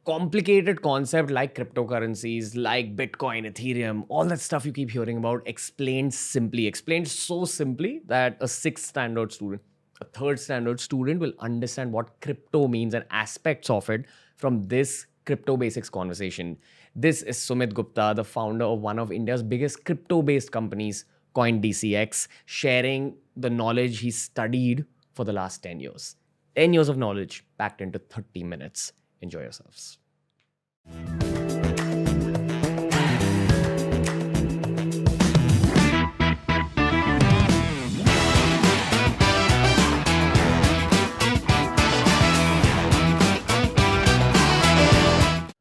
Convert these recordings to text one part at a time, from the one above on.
complicated concept like cryptocurrencies, like Bitcoin, Ethereum, all that stuff you keep hearing about explained simply, explained so simply that a sixth standard student, a third standard student will understand what crypto means and aspects of it from this crypto basics conversation. This is Sumit Gupta, the founder of one of India's biggest crypto based companies, CoinDCX, sharing the knowledge he studied for the last 10 years. 10 years of knowledge packed into 30 minutes. Enjoy yourselves.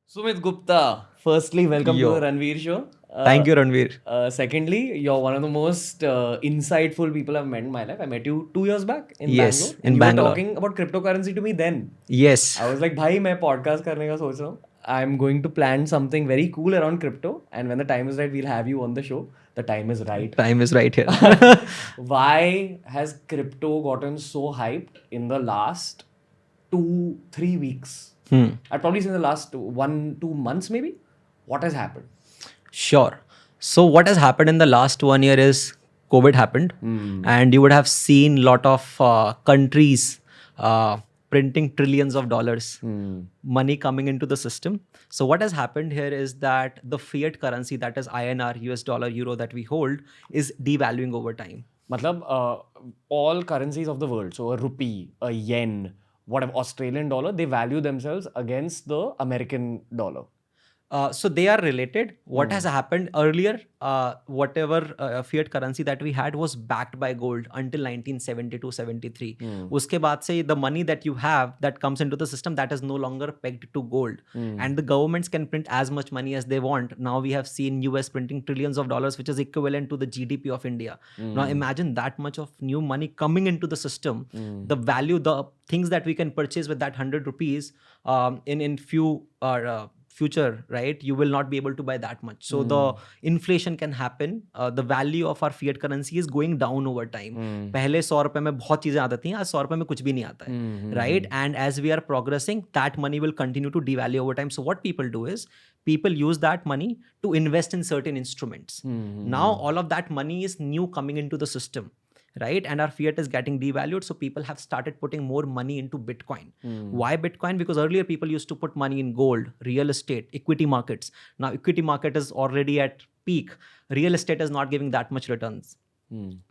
Sumit Gupta, firstly, welcome Yo. to the Ranveer Show. Thank you, Ranveer. Secondly, you're one of the most insightful people I've met in my life. I met you 2 years back in Yes, Bangalore. in and you Bangalore. were talking about cryptocurrency to me then. Yes. I was like, भाई मैं podcast करने का सोच रहा हूँ. I'm going to plan something very cool around crypto, and when the time is right, we'll have you on the show. The time is right. Time is right here. Why has crypto gotten so hyped in the last 2-3 weeks? I'd probably say in the last 1-2 months, maybe. What has happened? Sure. So what has happened in the last 1 year is COVID happened, and you would have seen lot of countries printing trillions of dollars, money coming into the system. So what has happened here is that the fiat currency, that is INR, US dollar, euro that we hold, is devaluing over time. Matlab, all currencies of the world, so a rupee, a yen, whatever, Australian dollar, they value themselves against the American dollar. So they are related. What has happened earlier, whatever fiat currency that we had was backed by gold until 1972-73. Uske baad se the money that you have that comes into the system, that is no longer pegged to gold. And the governments can print as much money as they want. Now we have seen US printing trillions of dollars, which is equivalent to the GDP of India. Now imagine that much of new money coming into the system. The value, the things that we can purchase with that 100 rupees in few future, right, you will not be able to buy that much. So the inflation can happen. The value of our fiat currency is going down over time. पहले 100 रुपए में बहुत चीजें आती थी, आज 100 रुपए में कुछ भी नहीं आता है, right? And as we are progressing, that money will continue to devalue over time. So what people do is people use that money to invest in certain instruments. Now all of that money is new coming into the system, right? And our fiat is getting devalued. So people have started putting more money into Bitcoin. Why Bitcoin? Because earlier people used to put money in gold, real estate, equity markets. Now equity market is already at peak. Real estate is not giving that much returns.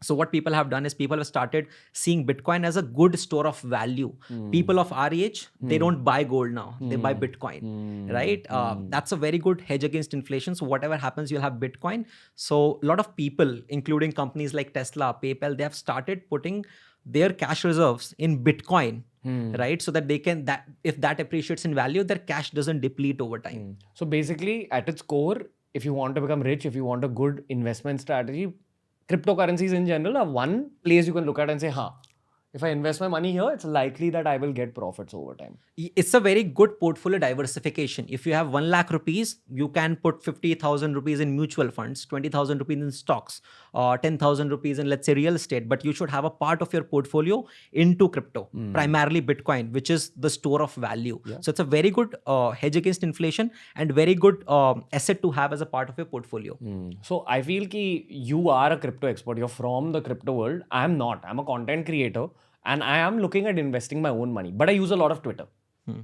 So what people have done is people have started seeing Bitcoin as a good store of value. People of our age, they don't buy gold now. They buy Bitcoin, right? That's a very good hedge against inflation. So whatever happens, you'll have Bitcoin. So a lot of people, including companies like Tesla, PayPal, they have started putting their cash reserves in Bitcoin, right? So that they can, that if that appreciates in value, their cash doesn't deplete over time. So basically, at its core, if you want to become rich, if you want a good investment strategy, cryptocurrencies in general are one place you can look at and say, huh, if I invest my money here, it's likely that I will get profits over time. It's a very good portfolio diversification. If you have 1 lakh rupees, you can put 50,000 rupees in mutual funds, 20,000 rupees in stocks, 10,000 rupees in, let's say, real estate. But you should have a part of your portfolio into crypto, primarily Bitcoin, which is the store of value. So it's a very good hedge against inflation and very good asset to have as a part of your portfolio. So I feel ki you are a crypto expert. You're from the crypto world. I'm not. I'm a content creator. And I am looking at investing my own money, but I use a lot of Twitter.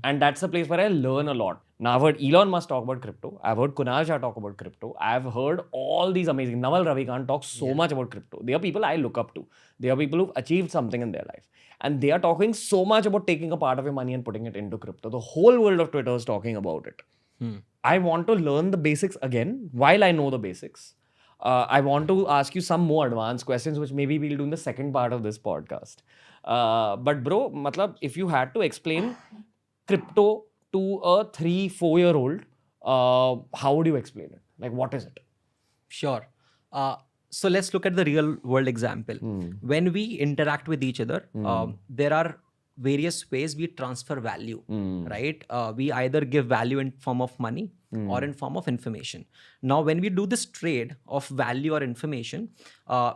And that's a place where I learn a lot. Now I've heard Elon Musk talk about crypto. I've heard Kunal Shah talk about crypto. I've heard all these amazing, Naval Ravikant talk so much about crypto. They are people I look up to. They are people who've achieved something in their life. And they are talking so much about taking a part of your money and putting it into crypto. The whole world of Twitter is talking about it. I want to learn the basics again while I know the basics. I want to ask you some more advanced questions, which maybe we'll do in the second part of this podcast. But bro, matlab, if you had to explain crypto to a 3-4 year old, how would you explain it? Like, what is it? Sure. So let's look at the real world example. When we interact with each other, there are various ways we transfer value, right? We either give value in form of money or in form of information. Now, when we do this trade of value or information,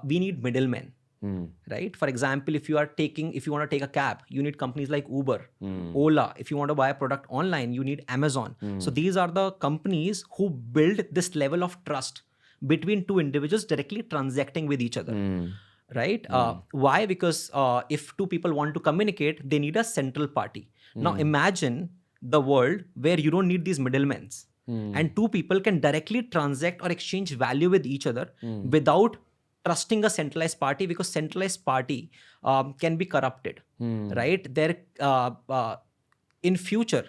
we need middlemen. right? For example, if you want to take a cab, you need companies like Uber, Ola. If you want to buy a product online, you need Amazon. So these are the companies who build this level of trust between two individuals directly transacting with each other. Right? Why? Because if two people want to communicate, they need a central party. Now imagine the world where you don't need these middlemen, and two people can directly transact or exchange value with each other without trusting a centralized party, because centralized party can be corrupted. Right? In future,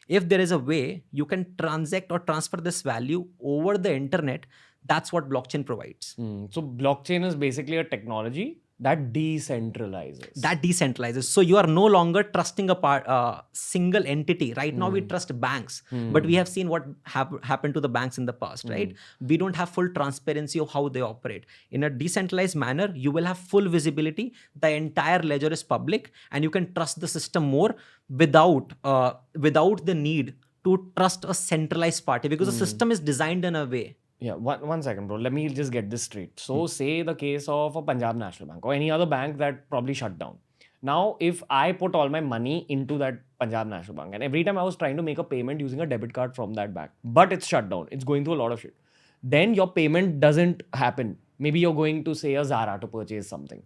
if there is a way you can transact or transfer this value over the internet, that's what blockchain provides. So blockchain is basically a technology that decentralizes. So you are no longer trusting a single entity. Right now we trust banks, but we have seen what happened to the banks in the past, right? We don't have full transparency of how they operate. In a decentralized manner, you will have full visibility. The entire ledger is public, and you can trust the system more without the need to trust a centralized party, because the system is designed in a way. Yeah, one second, bro. Let me just get this straight. So, say the case of a Punjab National Bank or any other bank that probably shut down. Now, if I put all my money into that Punjab National Bank, and every time I was trying to make a payment using a debit card from that bank, but it's shut down, it's going through a lot of shit, then your payment doesn't happen. Maybe you're going to, say, a Zara to purchase something,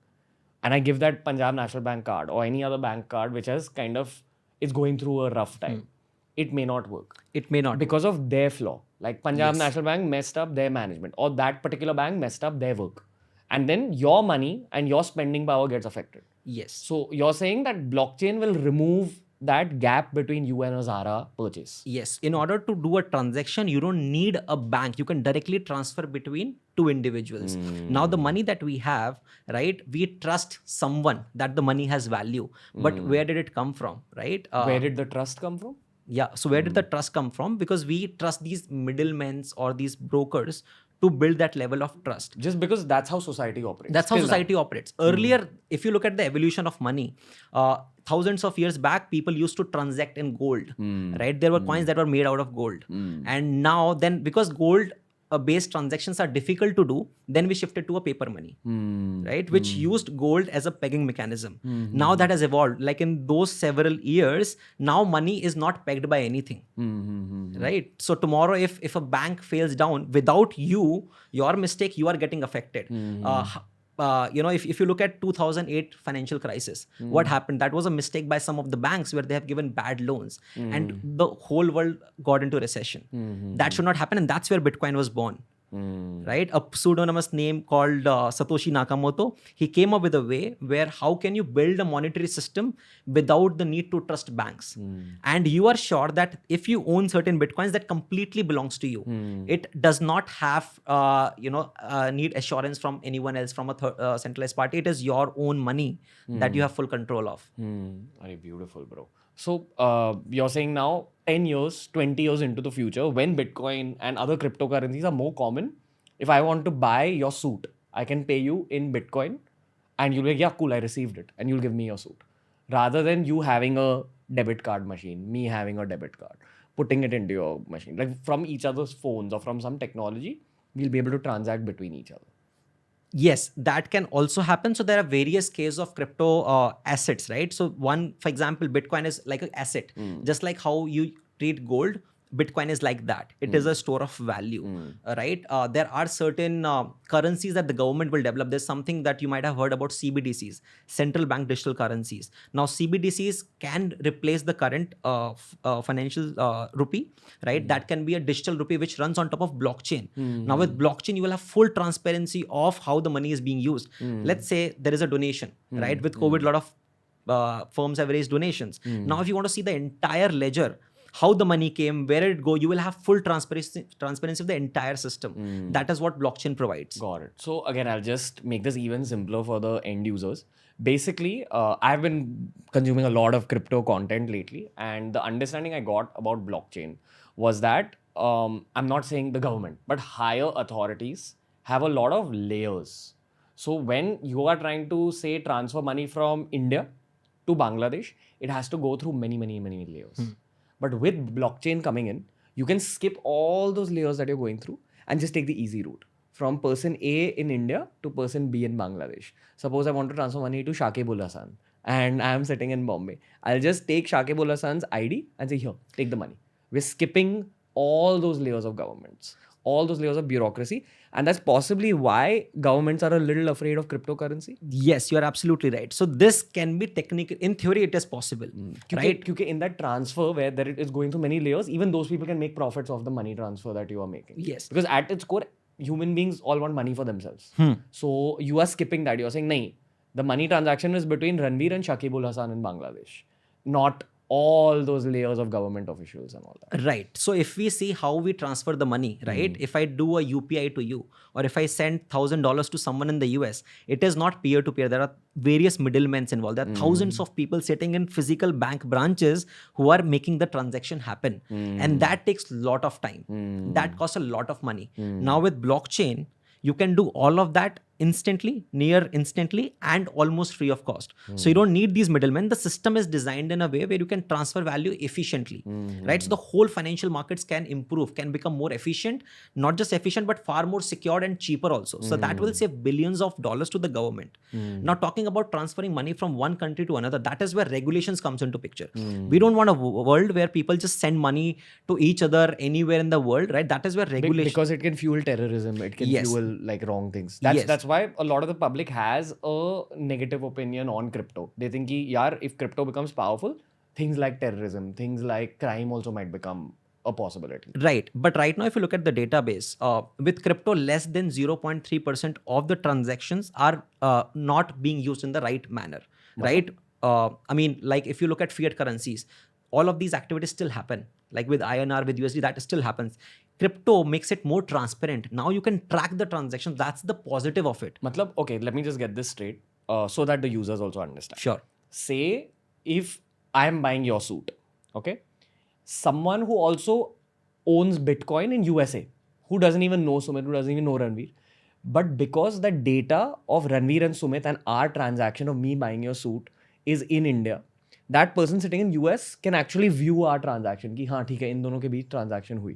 and I give that Punjab National Bank card or any other bank card which has it's going through a rough time. It may not work. It may not. Because of their flaw. Like Punjab National Bank messed up their management, or that particular bank messed up their work. And then your money and your spending power gets affected. Yes. So you're saying that blockchain will remove that gap between you and a Zara purchase. Yes. In order to do a transaction, you don't need a bank. You can directly transfer between two individuals. Now the money that we have, right? We trust someone that the money has value. But where did it come from, right? Where did the trust come from? Yeah. So where did the trust come from? Because we trust these middlemen or these brokers to build that level of trust. Just because that's how society operates. That's how society operates. Earlier, if you look at the evolution of money, thousands of years back, people used to transact in gold, right? There were coins that were made out of gold. And now then, because gold based transactions are difficult to do, then we shifted to a paper money, right? Which used gold as a pegging mechanism. Now that has evolved. Like in those several years, now money is not pegged by anything, right? So tomorrow, if a bank fails down without your mistake, you are getting affected. If you look at 2008 financial crisis, what happened? That was a mistake by some of the banks where they have given bad loans, and the whole world got into recession. That should not happen, and that's where Bitcoin was born. Right? A pseudonymous name called Satoshi Nakamoto. He came up with a way where how can you build a monetary system without the need to trust banks? And you are sure that if you own certain Bitcoins, that completely belongs to you. It does not have, need assurance from anyone else, from a centralized party. It is your own money that you have full control of. Very beautiful, bro. So you're saying now 10 years, 20 years into the future, when Bitcoin and other cryptocurrencies are more common, if I want to buy your suit, I can pay you in Bitcoin and you'll be like, yeah, cool, I received it. And you'll give me your suit. Rather than you having a debit card machine, me having a debit card, putting it into your machine. Like from each other's phones or from some technology, we'll be able to transact between each other. Yes, that can also happen. So there are various cases of crypto assets, right? So one, for example, Bitcoin is like an asset. Just like how you treat gold, Bitcoin is like that. It is a store of value, right? There are certain currencies that the government will develop. There's something that you might have heard about CBDCs, central bank digital currencies. Now, CBDCs can replace the current financial rupee, right? That can be a digital rupee which runs on top of blockchain. Now, with blockchain, you will have full transparency of how the money is being used. Let's say there is a donation, right? With COVID, a lot of firms have raised donations. Now, if you want to see the entire ledger, how the money came, where it go, you will have full transparency of the entire system. That is what blockchain provides. Got it. So again, I'll just make this even simpler for the end users. Basically, I've been consuming a lot of crypto content lately, and the understanding I got about blockchain was that I'm not saying the government, but higher authorities have a lot of layers. So when you are trying to, say, transfer money from India to Bangladesh, it has to go through many layers. But with blockchain coming in, you can skip all those layers that you're going through and just take the easy route. from person A in India to person B in Bangladesh. Suppose I want to transfer money to Shakib ul Hasan and I am sitting in Bombay. I'll just take Shakib ul Hasan's ID and say, here, take the money. We're skipping all those layers of governments, all those layers of bureaucracy. And that's possibly why governments are a little afraid of cryptocurrency. Yes, you're absolutely right. So this can be technical. In theory, it is possible, right? Because in that transfer where there it is going through many layers, even those people can make profits off the money transfer that you are making. Yes. Because at its core, human beings all want money for themselves. So you are skipping that. You're saying, nahi, the money transaction is between Ranveer and Shakib ul Hasan in Bangladesh, not all those layers of government officials and all that. Right. So if we see how we transfer the money, right? If I do a UPI to you, or if I send $1,000 to someone in the US, it is not peer-to-peer. There are various middlemen involved. There are thousands of people sitting in physical bank branches who are making the transaction happen. And that takes a lot of time. That costs a lot of money. Now with blockchain, you can do all of that instantly, near instantly, and almost free of cost. So you don't need these middlemen. The system is designed in a way where you can transfer value efficiently, right? So the whole financial markets can improve, can become more efficient, not just efficient, but far more secured and cheaper also. So that will save billions of dollars to the government. Now talking about transferring money from one country to another, that is where regulations comes into picture. We don't want a world where people just send money to each other anywhere in the world, right? That is where regulation... Because it can fuel terrorism, it can fuel like wrong things. That's why a lot of the public has a negative opinion on crypto. They think, yaar, if crypto becomes powerful, things like terrorism, things like crime also might become a possibility. Right. But right now, if you look at the database, with crypto, less than 0.3% of the transactions are not being used in the right manner, right? I mean, like if you look at fiat currencies, all of these activities still happen. Like with INR, with USD, that still happens. Crypto makes it more transparent. Now you can track the transactions. That's the positive of it. Matlab, okay, let me just get this straight so that the users also understand. Sure. Say if I am buying your suit, okay? Someone who also owns Bitcoin in USA, who doesn't even know Sumit, who doesn't even know Ranveer, but because the data of Ranveer and Sumit and our transaction of me buying your suit is in India, that person sitting in US can actually view our transaction. Ki, haan, theek hai, in dono ke beech transaction hui.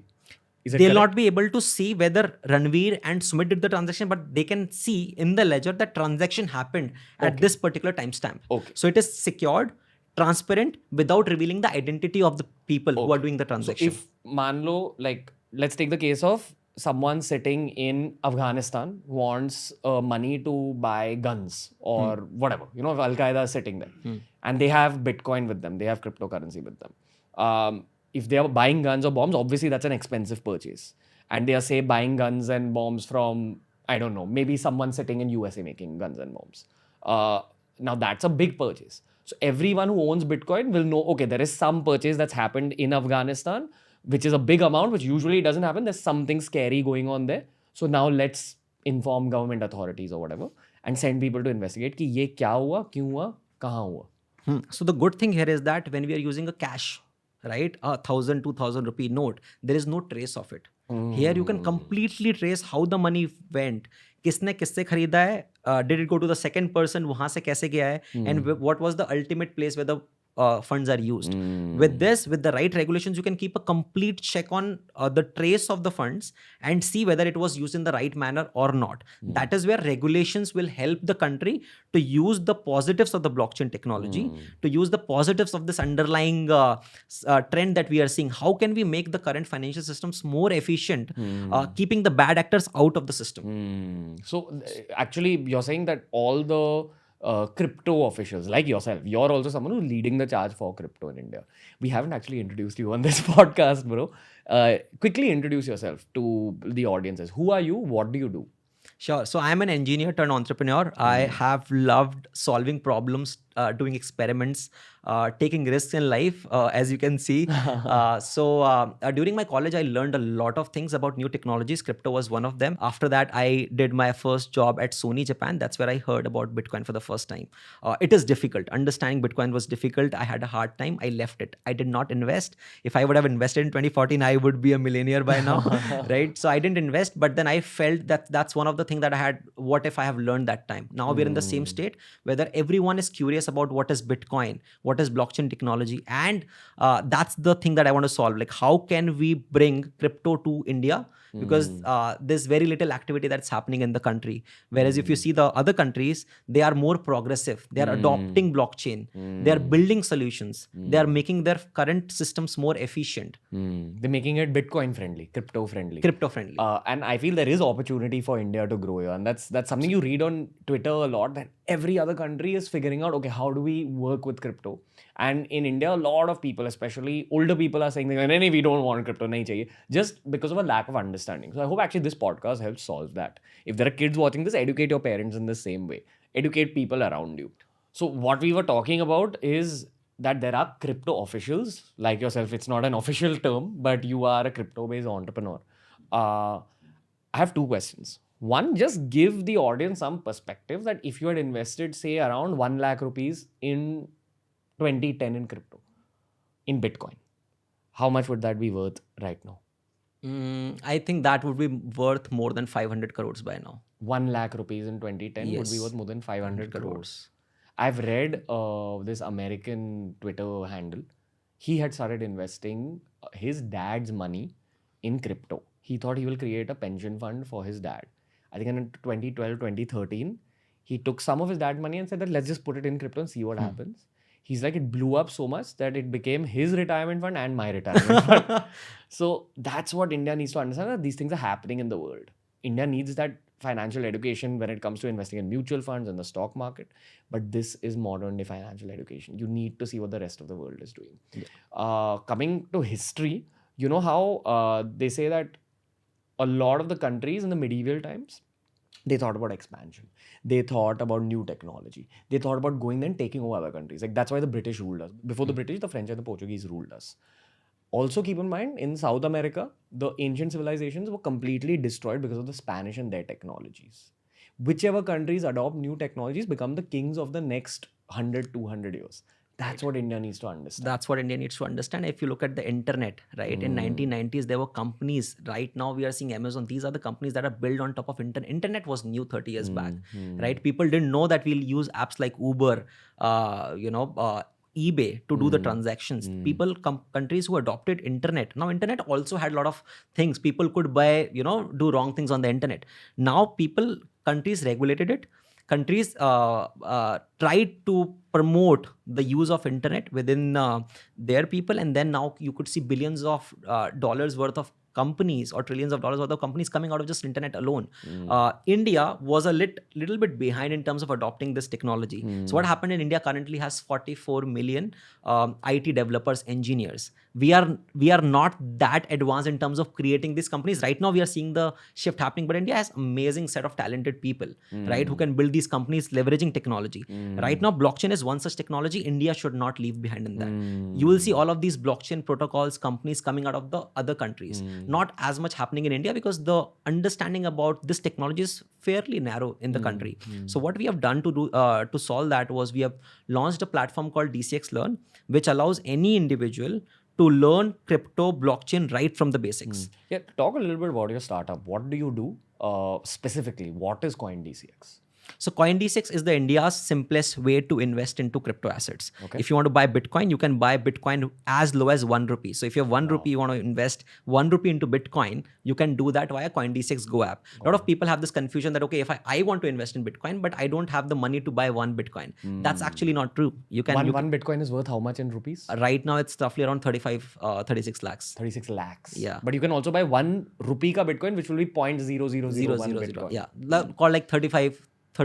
They'll not be able to see whether Ranveer and Sumit did the transaction, but they can see in the ledger that transaction happened at this particular timestamp. Okay. So it is secured, transparent, without revealing the identity of the people who are doing the transaction. So if, manlo, like, let's take the case of someone sitting in Afghanistan wants money to buy guns or whatever, you know, if Al-Qaeda is sitting there and they have Bitcoin with them, they have cryptocurrency with them. If they are buying guns or bombs, obviously that's an expensive purchase. And they are, say, buying guns and bombs from, I don't know, maybe someone sitting in USA making guns and bombs. Now that's a big purchase. So everyone who owns Bitcoin will know, okay, there is some purchase that's happened in Afghanistan, which is a big amount, which usually doesn't happen. There's something scary going on there. So now let's inform government authorities or whatever and send people to investigate कि ये क्या हुआ, क्यों हुआ, कहाँ हुआ. So the good thing here is that when we are using a cash, right, 1,000, 2,000 rupee note, there is no trace of it. Here you can completely trace how the money went. किसने किससे खरीदा है? Did it go to the second person? वहाँ से कैसे गया है? And what was the ultimate place where the funds are used? With this, with the right regulations, you can keep a complete check on the trace of the funds and see whether it was used in the right manner or not. That is where regulations will help the country to use the positives of the blockchain technology, to use the positives of this underlying trend that we are seeing. How can we make the current financial systems more efficient, keeping the bad actors out of the system? So actually, you're saying that all the crypto officials like yourself, you're also someone who's leading the charge for crypto in India. We haven't actually introduced you on this podcast, bro. Quickly introduce yourself to the audiences. Who are you? What do you do? Sure. So I'm an engineer turned entrepreneur. I have loved solving problems, doing experiments, taking risks in life, as you can see. So during my college, I learned a lot of things about new technologies. Crypto was one of them. After that, I did my first job at Sony Japan. That's where I heard about Bitcoin for the first time. It is difficult. Understanding Bitcoin was difficult. I had a hard time. I left it. I did not invest. If I would have invested in 2014, I would be a millionaire by now, right? So I didn't invest, but then I felt that that's one of the things that I had. What if I have learned that time? Now we're in the same state, whether everyone is curious curious about what is Bitcoin, what is blockchain technology, and that's the thing that I want to solve. Like, how can we bring crypto to India? Because there's very little activity that's happening in the country. Whereas if you see the other countries, they are more progressive. They are adopting blockchain. They are building solutions. They are making their current systems more efficient. They're making it Bitcoin friendly, crypto friendly. Crypto friendly. And I feel there is opportunity for India to grow here. And that's something you read on Twitter a lot, that every other country is figuring out, okay, how do we work with crypto? And in India, a lot of people, especially older people, are saying, no, we don't want crypto, nahi chahiye, just because of a lack of understanding. So I hope actually this podcast helps solve that. If there are kids watching this, educate your parents in the same way. Educate people around you. So what we were talking about is that there are crypto officials like yourself. It's not an official term, but you are a crypto-based entrepreneur. I have two questions. One, just give the audience some perspective that if you had invested, say, around 1 lakh rupees in 2010 in crypto, in Bitcoin, how much would that be worth right now? I think that would be worth more than 500 crores by now. 1 lakh rupees in 2010 would be Yes. worth more than 500 crores. I've read this American Twitter handle. He had started investing his dad's money in crypto. He thought he will create a pension fund for his dad. I think in 2012, 2013, he took some of his dad's money and said that let's just put it in crypto and see what happens. He's like, it blew up so much that it became his retirement fund and my retirement fund. So that's what India needs to understand, that these things are happening in the world. India needs that financial education when it comes to investing in mutual funds and the stock market. But this is modern day financial education. You need to see what the rest of the world is doing. Coming to history, you know how they say that a lot of the countries in the medieval times, they thought about expansion. They thought about new technology. They thought about going and taking over other countries. Like that's why the British ruled us. Before the British, the French and the Portuguese ruled us. Also keep in mind, in South America, the ancient civilizations were completely destroyed because of the Spanish and their technologies. Whichever countries adopt new technologies become the kings of the next 100, 200 years. That's what India needs to understand. That's what India needs to understand. If you look at the internet, right, in 1990s, there were companies. Right now, we are seeing Amazon. These are the companies that are built on top of internet. Internet was new 30 years back, right? People didn't know that we'll use apps like Uber, eBay to do the transactions. People, countries who adopted internet. Now, internet also had a lot of things. People could buy, do wrong things on the internet. Now, countries regulated it. Countries tried to promote the use of internet within their people, and then now you could see billions of dollars worth of companies or trillions of dollars worth of companies coming out of just internet alone. India was a little bit behind in terms of adopting this technology. So what happened in India currently has 44 million IT developers, engineers. We are not that advanced in terms of creating these companies. Right now we are seeing the shift happening, but India has amazing set of talented people, right, who can build these companies leveraging technology. Right now blockchain is one such technology. India should not leave behind in that. You will see all of these blockchain protocols, companies coming out of the other countries. Not as much happening in India because the understanding about this technology is fairly narrow in the country. So what we have done to solve that was we have launched a platform called DCX Learn, which allows any individual to learn crypto blockchain right from the basics. Yeah, talk a little bit about your startup. What do you do specifically? What is CoinDCX? So CoinDCX is the India's simplest way to invest into crypto assets. Okay. If you want to buy Bitcoin, you can buy Bitcoin as low as 1 rupee. So if you have 1 rupee, you want to invest 1 rupee into Bitcoin, you can do that via CoinDCX Go app. A lot of people have this confusion that, okay, if I want to invest in Bitcoin, but I don't have the money to buy 1 Bitcoin. That's actually not true. One Bitcoin is worth how much in rupees? Right now, it's roughly around 36 lakhs. 36 lakhs. Yeah. But you can also buy 1 rupee ka Bitcoin, which will be 0.0001 Bitcoin. Yeah, called like 30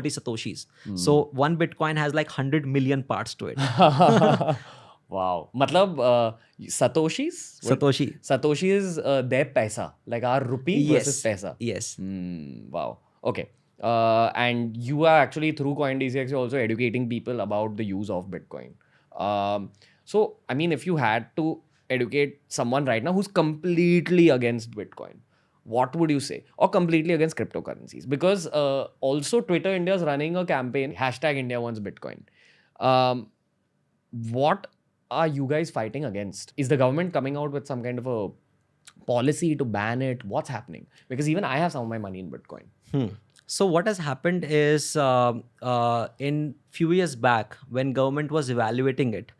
satoshis. So 1 Bitcoin has like 100 million parts to it. Wow. Matlab, Satoshis? Satoshi. Satoshi is their paisa, like our rupee versus paisa. Yes. Wow. Okay. And you are actually through CoinDCX, you're also educating people about the use of Bitcoin. So, I mean, if you had to educate someone right now who's completely against Bitcoin, what would you say? Or completely against cryptocurrencies? Because also Twitter India is running a campaign, #IndiaWantsBitcoin. What are you guys fighting against? Is the government coming out with some kind of a policy to ban it? What's happening? Because even I have some of my money in Bitcoin. So what has happened is in few years back, when government was evaluating it,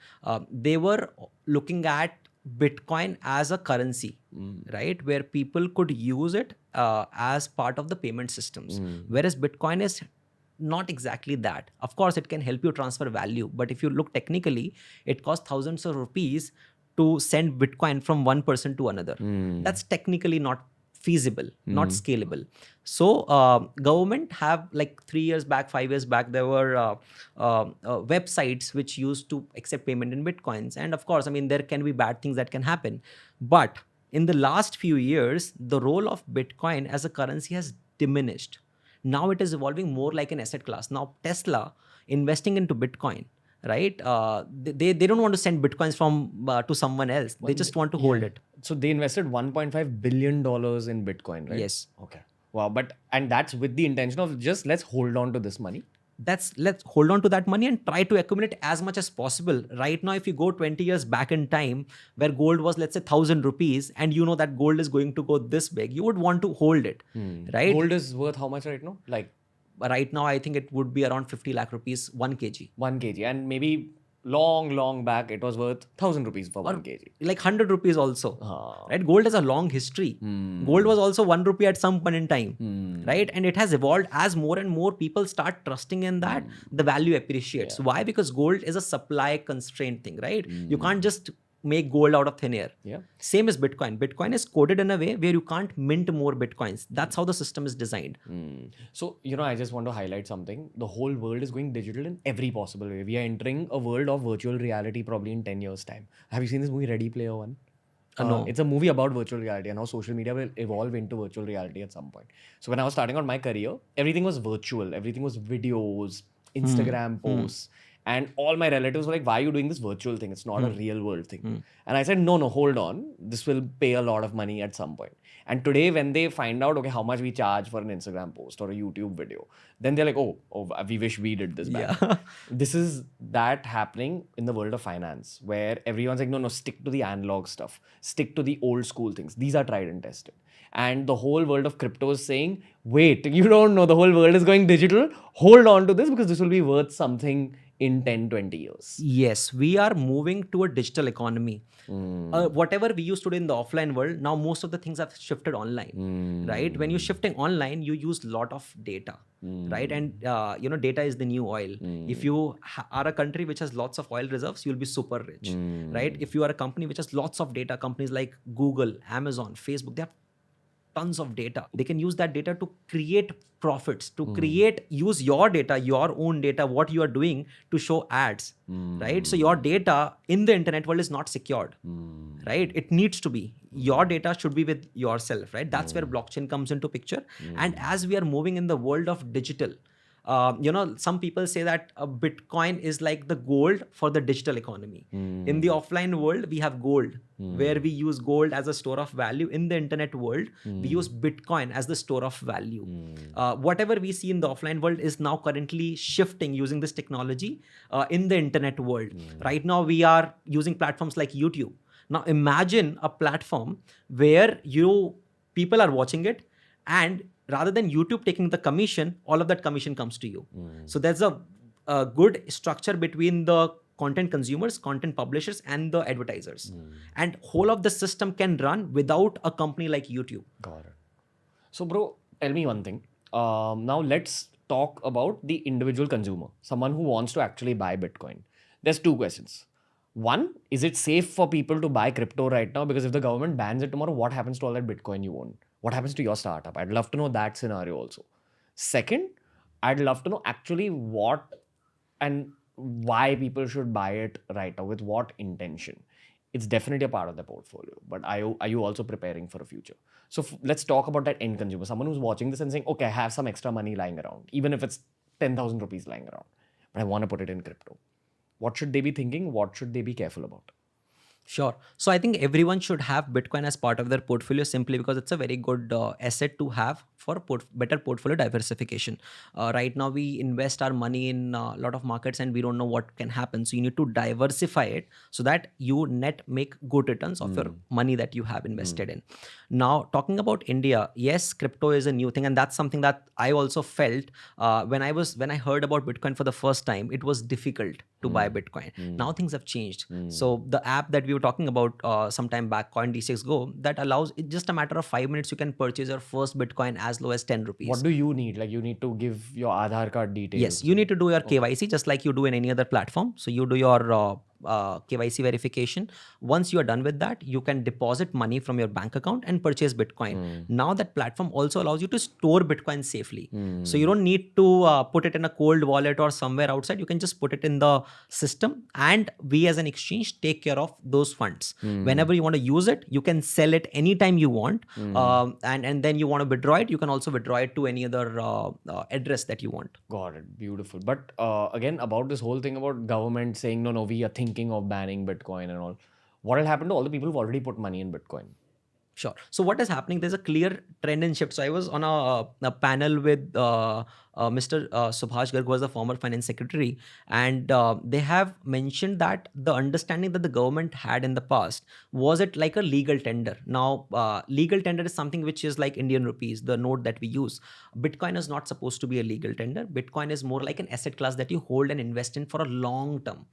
they were looking at Bitcoin as a currency, right, where people could use it as part of the payment systems, whereas Bitcoin is not exactly that. Of course, it can help you transfer value, but if you look technically, it costs thousands of rupees to send Bitcoin from one person to another. That's technically not feasible, not scalable. So government have, like 3 years back, 5 years back, there were websites which used to accept payment in Bitcoins. And of course, I mean, there can be bad things that can happen. But in the last few years, the role of Bitcoin as a currency has diminished. Now it is evolving more like an asset class. Now Tesla investing into Bitcoin, right? They don't want to send Bitcoins from to someone else. They just want to hold it. So they invested $1.5 billion in Bitcoin, right? Yes. Okay. Wow. And that's with the intention of just let's hold on to this money. Let's hold on to that money and try to accumulate as much as possible. Right now, if you go 20 years back in time, where gold was, let's say, 1,000 rupees, and you know that gold is going to go this big, you would want to hold it, right? Gold is worth how much right now? Like right now, I think it would be around 50 lakh rupees, 1 kg. 1 kg. And maybe long back, it was worth 1,000 rupees for 1 kg. Like 100 rupees also, right? Gold has a long history. Gold was also 1 rupee at some point in time, right? And it has evolved as more and more people start trusting in that, the value appreciates. Why? Because gold is a supply constraint thing, right? You can't just make gold out of thin air. Yeah. Same as Bitcoin. Bitcoin is coded in a way where you can't mint more Bitcoins. That's how the system is designed. So, I just want to highlight something. The whole world is going digital in every possible way. We are entering a world of virtual reality probably in 10 years' time. Have you seen this movie Ready Player One? No. It's a movie about virtual reality and how social media will evolve into virtual reality at some point. So when I was starting out my career, everything was virtual. Everything was videos, Instagram posts. And all my relatives were like, why are you doing this virtual thing? It's not a real world thing. And I said, no, hold on. This will pay a lot of money at some point. And today when they find out, okay, how much we charge for an Instagram post or a YouTube video, then they're like, oh we wish we did this back. Yeah. This is that happening in the world of finance, where everyone's like, no, stick to the analog stuff. Stick to the old school things. These are tried and tested. And the whole world of crypto is saying, wait, you don't know, the whole world is going digital. Hold on to this because this will be worth something in 10, 20 years. Yes, we are moving to a digital economy. Whatever we used to do in the offline world, now most of the things have shifted online, right? When you're shifting online, you use a lot of data, right? And, data is the new oil. If you are a country which has lots of oil reserves, you'll be super rich, right? If you are a company which has lots of data, companies like Google, Amazon, Facebook, they have tons of data. They can use that data to create profits, to use your data, your own data, what you are doing to show ads, right? So your data in the internet world is not secured, right? It needs to be. Your data should be with yourself, right? That's where blockchain comes into picture. And as we are moving in the world of digital, some people say that Bitcoin is like the gold for the digital economy. In the offline world, we have gold, where we use gold as a store of value. In the internet world, we use Bitcoin as the store of value. Whatever we see in the offline world is now currently shifting using this technology in the internet world. Right now, we are using platforms like YouTube. Now, imagine a platform where people are watching it, and rather than YouTube taking the commission, all of that commission comes to you. So there's a good structure between the content consumers, content publishers, and the advertisers. And whole of the system can run without a company like YouTube. Got it. So bro, tell me one thing. Now let's talk about the individual consumer, someone who wants to actually buy Bitcoin. There's two questions. One, is it safe for people to buy crypto right now? Because if the government bans it tomorrow, what happens to all that Bitcoin you own? What happens to your startup? I'd love to know that scenario also. Second, I'd love to know actually what and why people should buy it right now, with what intention. It's definitely a part of the portfolio, but are you also preparing for a future? So let's talk about that end consumer, someone who's watching this and saying, okay, I have some extra money lying around, even if it's 10,000 rupees lying around, but I want to put it in crypto. What should they be thinking? What should they be careful about? Sure. So I think everyone should have Bitcoin as part of their portfolio simply because it's a very good asset to have for better portfolio diversification. Right now, we invest our money in a lot of markets and we don't know what can happen. So you need to diversify it so that you net make good returns of your money that you have invested in. Now, talking about India, yes, crypto is a new thing, and that's something that I also felt when I heard about Bitcoin for the first time. It was difficult to buy Bitcoin. Now things have changed. So the app that we were talking about some time back, CoinD6 Go, that allows it just a matter of 5 minutes you can purchase your first Bitcoin as low as 10 rupees. What do you need? Like you need to give your Aadhaar card details. Yes, you need to do your KYC just like you do in any other platform. So you do your KYC verification. Once you are done with that, you can deposit money from your bank account and purchase Bitcoin. Now that platform also allows you to store Bitcoin safely. So you don't need to put it in a cold wallet or somewhere outside. You can just put it in the system, and we as an exchange take care of those funds. Whenever you want to use it, you can sell it anytime you want. And then you want to withdraw it, you can also withdraw it to any other address that you want. Got it. Beautiful. But again, about this whole thing about government saying, no, we are thinking of banning Bitcoin and all. What will happen to all the people who've already put money in Bitcoin? Sure. So what is happening? There's a clear trend and shift. So I was on a panel with Mr. Subhash Garg, who was the former finance secretary, and they have mentioned that the understanding that the government had in the past was it like a legal tender. Now, legal tender is something which is like Indian rupees, the note that we use. Bitcoin is not supposed to be a legal tender. Bitcoin is more like an asset class that you hold and invest in for a long term.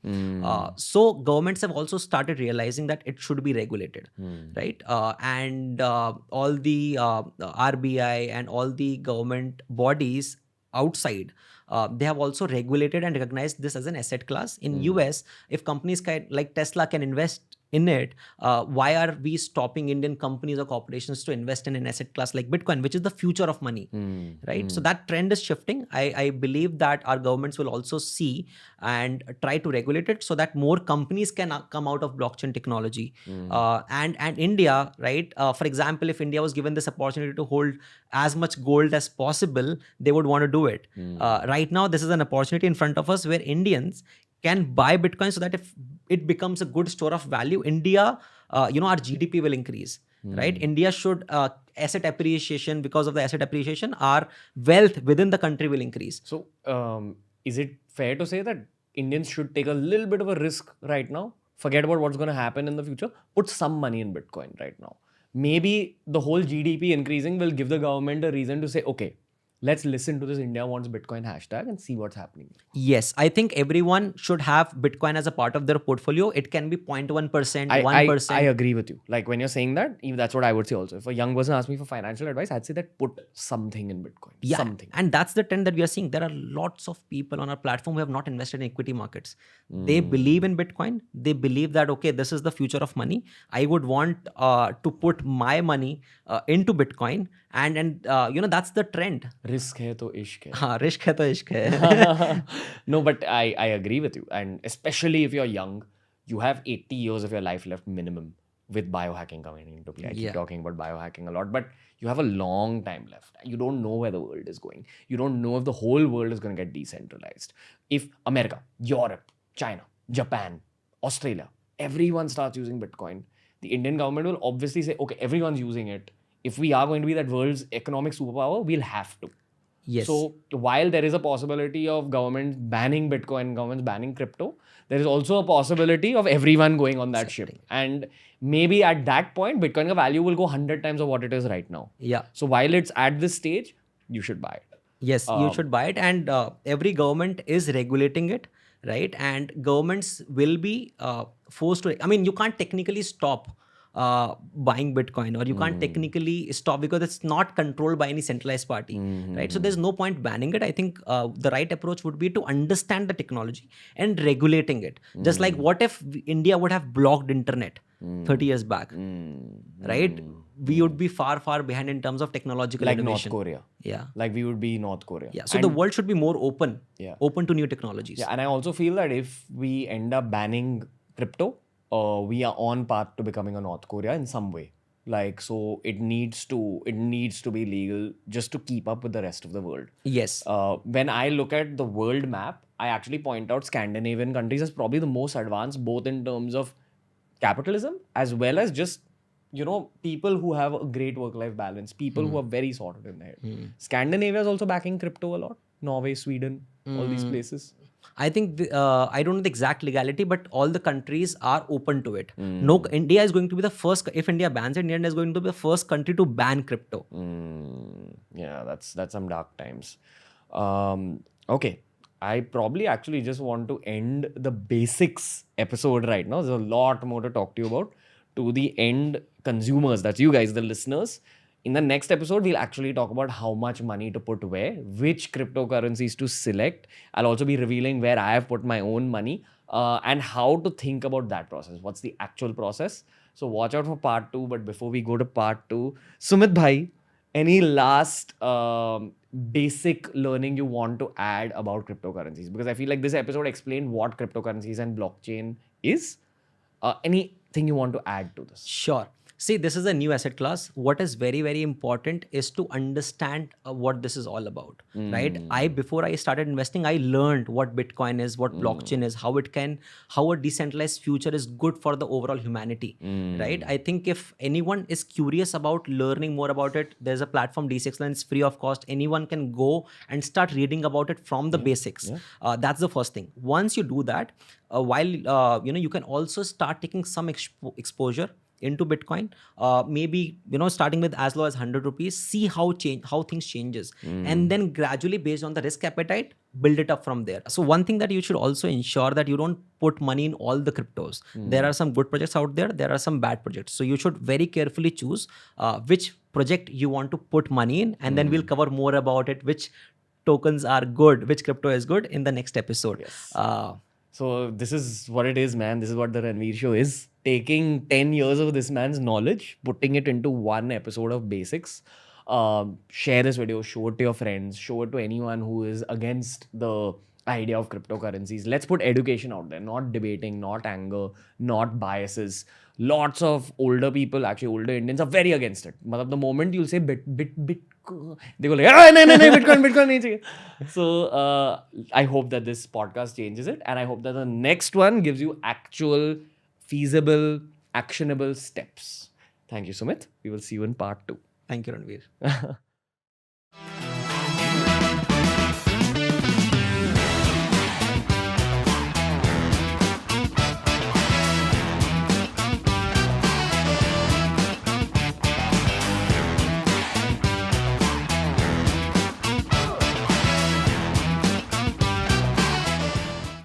So governments have also started realizing that it should be regulated, right? And all the RBI and all the government bodies outside, they have also regulated and recognized this as an asset class. In US, if companies like Tesla can invest in it, why are we stopping Indian companies or corporations to invest in an asset class like Bitcoin, which is the future of money, right? So that trend is shifting. I believe that our governments will also see and try to regulate it so that more companies can come out of blockchain technology. And India, right? For example, if India was given this opportunity to hold as much gold as possible, they would want to do it. Right now, this is an opportunity in front of us where Indians can buy Bitcoin so that if it becomes a good store of value, India, our GDP will increase, right? India should, asset appreciation, because of the asset appreciation, our wealth within the country will increase. So is it fair to say that Indians should take a little bit of a risk right now? Forget about what's going to happen in the future. Put some money in Bitcoin right now. Maybe the whole GDP increasing will give the government a reason to say, okay, let's listen to this India wants Bitcoin hashtag and see what's happening. Yes, I think everyone should have Bitcoin as a part of their portfolio. It can be 0.1%, 1%. I agree with you. Like when you're saying that, even that's what I would say also. If a young person asks me for financial advice, I'd say that put something in Bitcoin. Yeah, something. And that's the trend that we are seeing. There are lots of people on our platform who have not invested in equity markets. They believe in Bitcoin. They believe that, okay, this is the future of money. I would want to put my money into Bitcoin. And that's the trend. Risk hai to ishq hai. Haan, risk hai to ishq hai. No, but I agree with you. And especially if you're young, you have 80 years of your life left minimum with biohacking coming into play. I keep talking about biohacking a lot, but you have a long time left. You don't know where the world is going. You don't know if the whole world is going to get decentralized. If America, Europe, China, Japan, Australia, everyone starts using Bitcoin, the Indian government will obviously say, okay, everyone's using it. If we are going to be that world's economic superpower, we'll have to. Yes. So while there is a possibility of governments banning Bitcoin, governments banning crypto, there is also a possibility of everyone going on that ship. And maybe at that point, Bitcoin value will go 100 times of what it is right now. Yeah. So while it's at this stage, you should buy it. Yes, you should buy it. And every government is regulating it, right? And governments will be forced to, you can't technically stop buying Bitcoin, or you can't technically stop because it's not controlled by any centralized party, right? So there's no point banning it. I think the right approach would be to understand the technology and regulating it. Just like what if India would have blocked internet 30 years back, right? We would be far, far behind in terms of technological innovation. North Korea. Yeah. Like we would be North Korea. Yeah. So the world should be more open, open to new technologies. Yeah. And I also feel that if we end up banning crypto, we are on path to becoming a North Korea in some way. Like, so it needs to be legal just to keep up with the rest of the world. Yes. When I look at the world map, I actually point out Scandinavian countries as probably the most advanced, both in terms of capitalism as well as just, you know, people who have a great work-life balance, people who are very sorted in their head. Scandinavia is also backing crypto a lot. Norway, Sweden, all these places. I think I don't know the exact legality, but all the countries are open to it. No, India is going to be the first. If India bans it, India is going to be the first country to ban crypto. Yeah, that's some dark times. Okay, I probably actually just want to end the basics episode right now. There's a lot more to talk to you about. To the end consumers, that's you guys, the listeners. In the next episode, we'll actually talk about how much money to put where, which cryptocurrencies to select. I'll also be revealing where I have put my own money and how to think about that process. What's the actual process? So watch out for part 2. But before we go to part 2, Sumit Bhai, any last basic learning you want to add about cryptocurrencies? Because I feel like this episode explained what cryptocurrencies and blockchain is. Anything you want to add to this? Sure. See, this is a new asset class. What is very, very important is to understand what this is all about, right? Before I started investing, I learned what Bitcoin is, what blockchain is, how a decentralized future is good for the overall humanity, right? I think if anyone is curious about learning more about it, there's a platform, D6Land, it's free of cost. Anyone can go and start reading about it from the basics. That's the first thing. Once you do that, while you can also start taking some exposure into Bitcoin, maybe starting with as low as 100 rupees, see how things changes, and then gradually based on the risk appetite, build it up from there. So one thing that you should also ensure that you don't put money in all the cryptos. There are some good projects out there, there are some bad projects. So you should very carefully choose which project you want to put money in, and then we'll cover more about it, which tokens are good, which crypto is good in the next episode. So this is what it is, man. This is what the Ranveer Show is. Taking 10 years of this man's knowledge, putting it into one episode of basics. Share this video, show it to your friends, show it to anyone who is against the idea of cryptocurrencies. Let's put education out there, not debating, not anger, not biases. Lots of older people, actually older Indians, are very against it. The moment you'll say bit, they go like, no, Bitcoin nahi chahiye. So I hope that this podcast changes it, and I hope that the next one gives you actual, feasible, actionable steps. Thank you, Sumit. We will see you in part 2. Thank you, Ranveer.